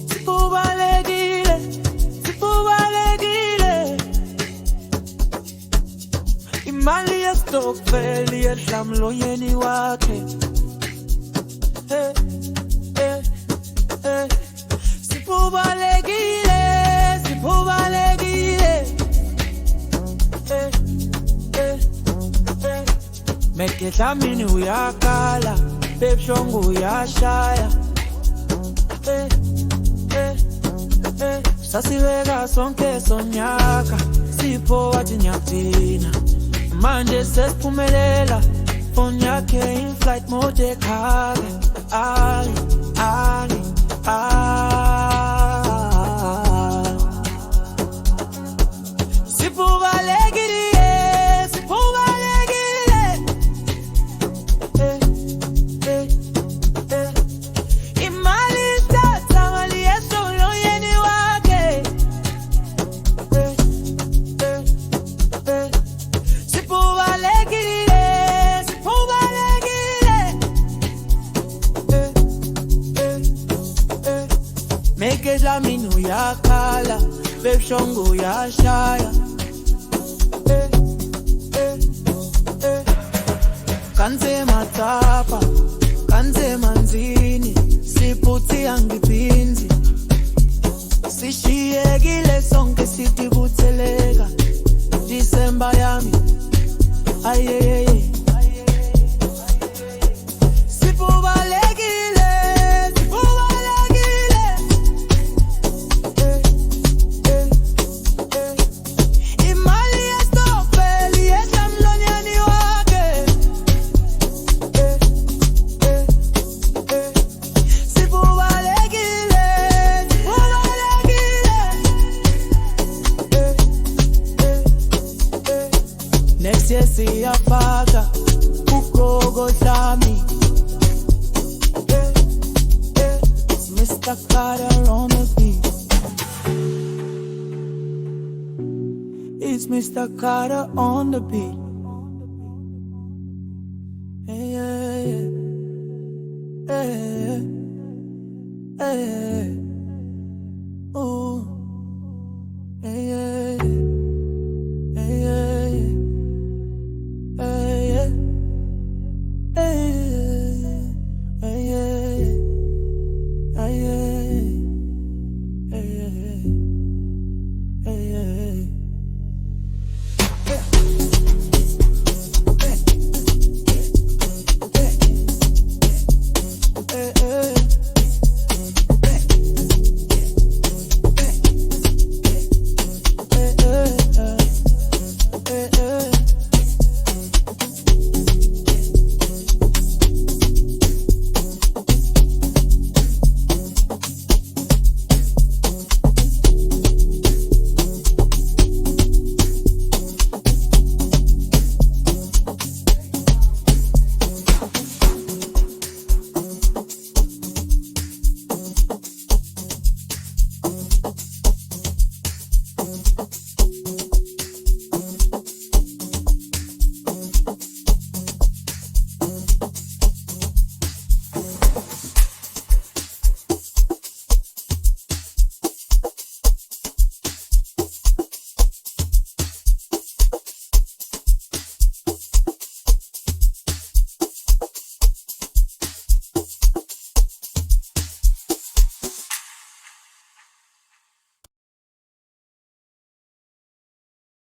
Sipho Ubalekhile, Sipho Ubalekhile. Imali yestokfeli yehla mlonyeni wakhe. Sipho Ubalekhile, Sipho Ubalekhile. Mekehla mini uyakala, bebshongo uyashaya. Sasibeka sonke sonyaka, Sipho wathi nyakuthina. Manje sesiphumelela, phone yakhe in flight mode ekhaya. Sipho Ubalekhile, Sipho Ubalekhile. Imali istatha mali yesoloyeni wakhe. Sipho Ubalekhile, Sipho Ubalekhile. Mekehla mini uyakhala, bebshongo uyashaya. Kanze matapa, kanze manzini, siphuthi angiphinzi. Sishiyekile sonke sitibutheleka, December yami, ayeyeye. Sipho Ubalekhile, Sipho Ubalekhile. Imali yestokfeli yehla mlonyeni wakhe. Sipho Ubalekhile, Sipho Ubalekhile. Next year siyapaka ugogo hlami. It's Mr. Carter on the beat. It's Mr. Carter on the beat. Hey, hey, hey, hey, hey.